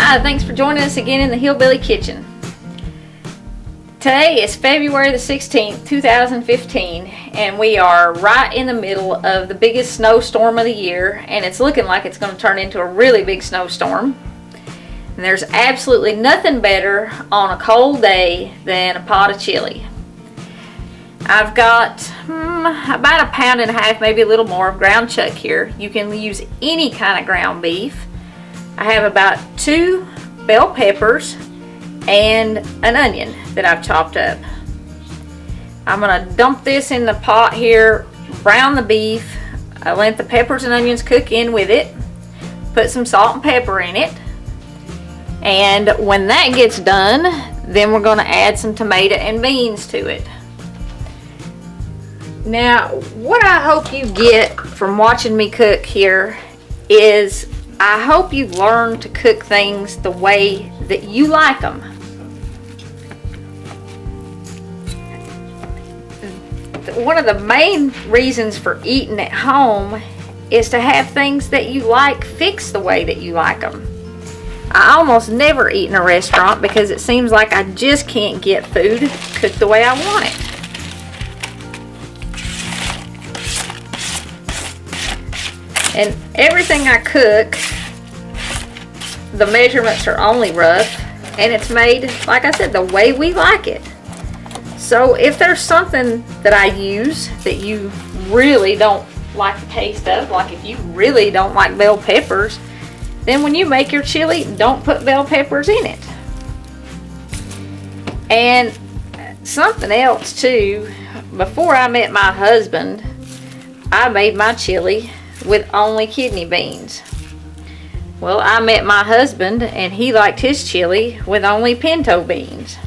Hi, thanks for joining us again in the Hillbilly Kitchen. Today is February the 16th, 2015, and we are right in the middle of the biggest snowstorm of the year, and it's looking like it's going to turn into a really big snowstorm. And there's absolutely nothing better on a cold day than a pot of chili. I've got about 1.5 pounds, maybe a little more, of ground chuck here. You can use any kind of ground beef. I have about 2 bell peppers and an onion that I've chopped up. I'm going to dump this in the pot here, brown the beef. I let the peppers and onions cook in with it. Put some salt and pepper in it. And when that gets done, then we're going to add some tomato and beans to it. Now, what I hope you get from watching me cook here is I hope you learn to cook things the way that you like them. One of the main reasons for eating at home is to have things that you like fixed the way that you like them. I almost never eat in a restaurant because it seems like I just can't get food cooked the way I want it. And everything I cook, the measurements are only rough, and it's made, like I said, the way we like it. So if there's something that I use that you really don't like the taste of, like if you really don't like bell peppers, then when you make your chili, don't put bell peppers in it. And something else too, before I met my husband, I made my chili with only kidney beans. Well, I met my husband and he liked his chili with only pinto beans.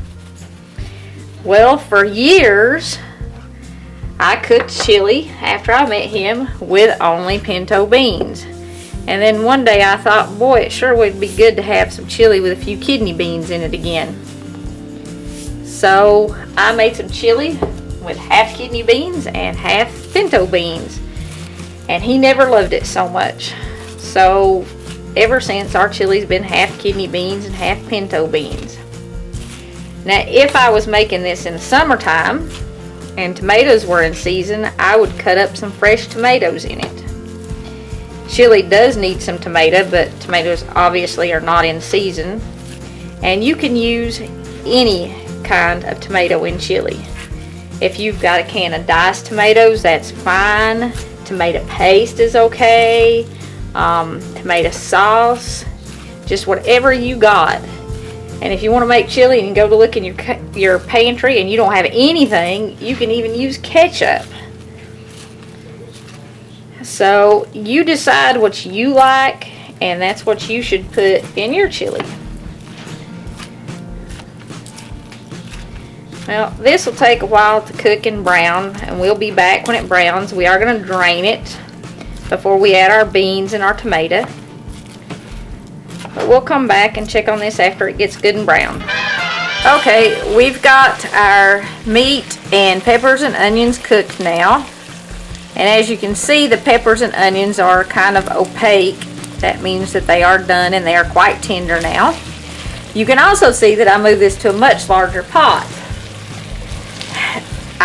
Well, for years I cooked chili after I met him with only pinto beans. And then one day I thought, boy, it sure would be good to have some chili with a few kidney beans in it again. So I made some chili with half kidney beans and half pinto beans. And he never loved it so much. So ever since, our chili's been half kidney beans and half pinto beans. Now, if I was making this in the summertime and tomatoes were in season, I would cut up some fresh tomatoes in it. Chili does need some tomato, but tomatoes obviously are not in season. And you can use any kind of tomato in chili. If you've got a can of diced tomatoes, that's fine. Tomato paste is okay. Tomato sauce, just whatever you got. And if you want to make chili and you go to look in your pantry and you don't have anything, you can even use ketchup. So you decide what you like, and that's what you should put in your chili. Well, this will take a while to cook and brown, and we'll be back when it browns. We are going to drain it before we add our beans and our tomato. But we'll come back and check on this after it gets good and brown. Okay, we've got our meat and peppers and onions cooked now. And as you can see, the peppers and onions are kind of opaque. That means that they are done and they are quite tender now. You can also see that I moved this to a much larger pot.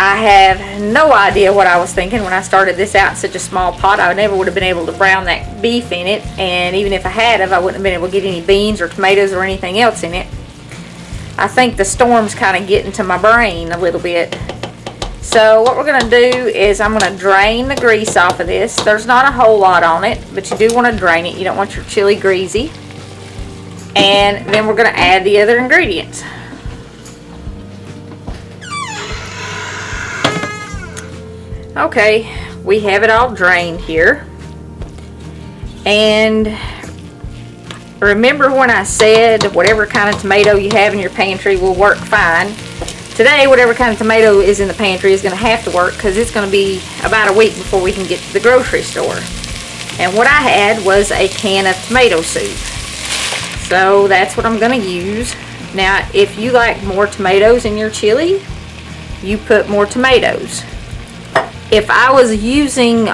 I have no idea what I was thinking when I started this out in such a small pot. I never would have been able to brown that beef in it, and even if I had, I wouldn't have been able to get any beans or tomatoes or anything else in it. I think the storm's kind of getting to my brain a little bit. So what we're going to do is I'm going to drain the grease off of this. There's not a whole lot on it, but you do want to drain it. You don't want your chili greasy. And then we're going to add the other ingredients. Okay, we have it all drained here. And remember when I said whatever kind of tomato you have in your pantry will work fine. Today, whatever kind of tomato is in the pantry is going to have to work because it's going to be about a week before we can get to the grocery store. And what I had was a can of tomato soup. So that's what I'm going to use. Now, if you like more tomatoes in your chili, you put more tomatoes. If I was using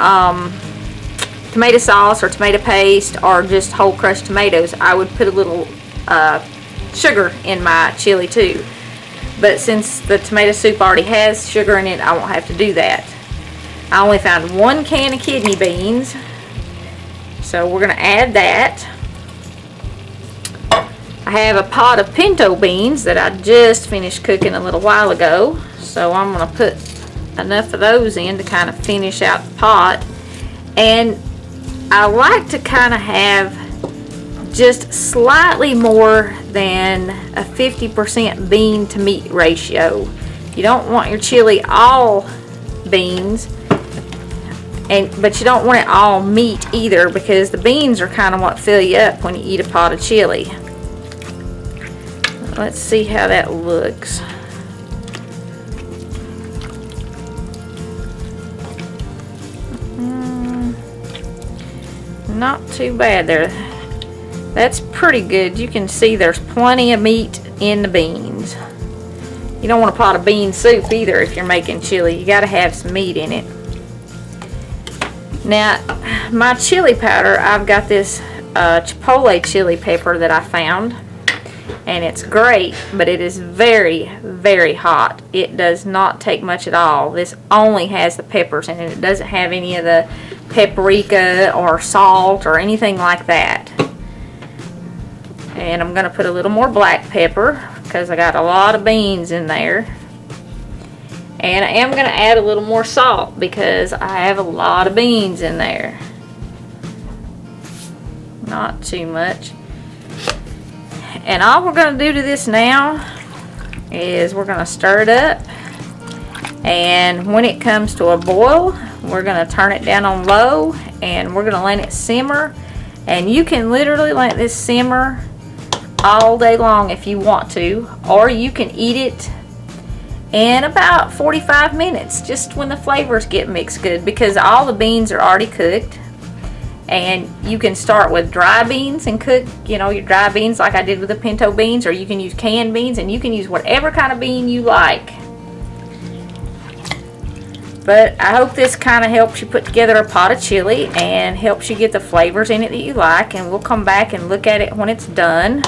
tomato sauce or tomato paste or just whole crushed tomatoes, I would put a little sugar in my chili too. But since the tomato soup already has sugar in it, I won't have to do that. I only found 1 can of kidney beans, so we're going to add that. I have a pot of pinto beans that I just finished cooking a little while ago, so I'm going to put enough of those in to kind of finish out the pot. And I like to kind of have just slightly more than a 50% bean to meat ratio. You don't want your chili all beans, but you don't want it all meat either, because the beans are kind of what fill you up when you eat a pot of chili. Let's see how that looks. Not too bad there. That's pretty good. You can see there's plenty of meat in the beans. You don't want a pot of bean soup either if you're making chili. You got to have some meat in it. Now, my chili powder, I've got this chipotle chili pepper that I found. And it's great, but it is very, very hot. It does not take much at all. This only has the peppers in it. It doesn't have any of the paprika or salt or anything like that. And I'm going to put a little more black pepper because I got a lot of beans in there. And I am going to add a little more salt because I have a lot of beans in there. Not too much. And all we're going to do to this now is we're going to stir it up. And when it comes to a boil, we're going to turn it down on low and we're going to let it simmer. And you can literally let this simmer all day long if you want to, or you can eat it in about 45 minutes, just when the flavors get mixed good, because all the beans are already cooked. And you can start with dry beans and cook, you know, your dry beans like I did with the pinto beans, or you can use canned beans, and you can use whatever kind of bean you like. But I hope this kind of helps you put together a pot of chili and helps you get the flavors in it that you like. And we'll come back and look at it when it's done.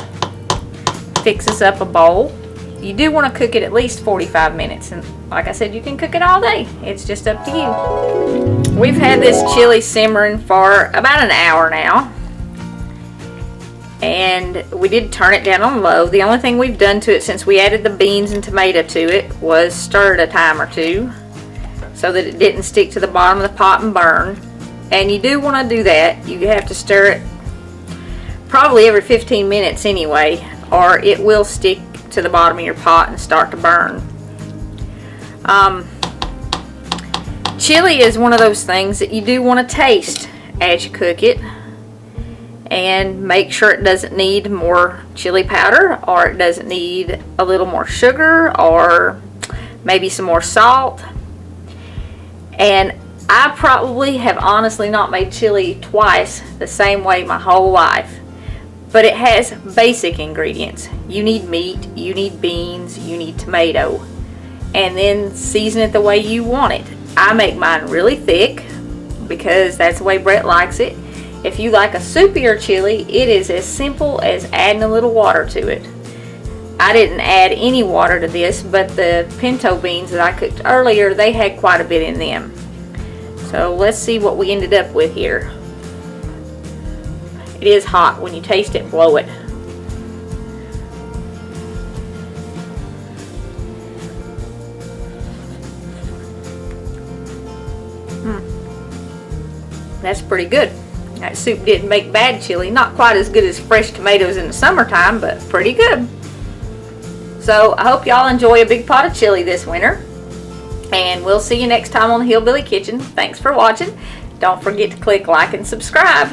Fix us up a bowl. You do want to cook it at least 45 minutes. And like I said, you can cook it all day. It's just up to you. We've had this chili simmering for about an hour now. And we did turn it down on low. The only thing we've done to it since we added the beans and tomato to it was stir it a time or two, so that it didn't stick to the bottom of the pot and burn. And you do want to do that. You have to stir it probably every 15 minutes anyway, or it will stick to the bottom of your pot and start to burn. Chili is one of those things that you do want to taste as you cook it, and make sure it doesn't need more chili powder, or it doesn't need a little more sugar, or maybe some more salt. And I probably have honestly not made chili twice the same way my whole life. But it has basic ingredients. You need meat, you need beans, you need tomato. And then season it the way you want it. I make mine really thick because that's the way Brett likes it. If you like a soupier chili, it is as simple as adding a little water to it. I didn't add any water to this, but the pinto beans that I cooked earlier, they had quite a bit in them. So let's see what we ended up with here. It is hot. When you taste it, blow it. That's pretty good. That soup didn't make bad chili. Not quite as good as fresh tomatoes in the summertime, but pretty good. So I hope y'all enjoy a big pot of chili this winter. And we'll see you next time on the Hillbilly Kitchen. Thanks for watching. Don't forget to click like and subscribe.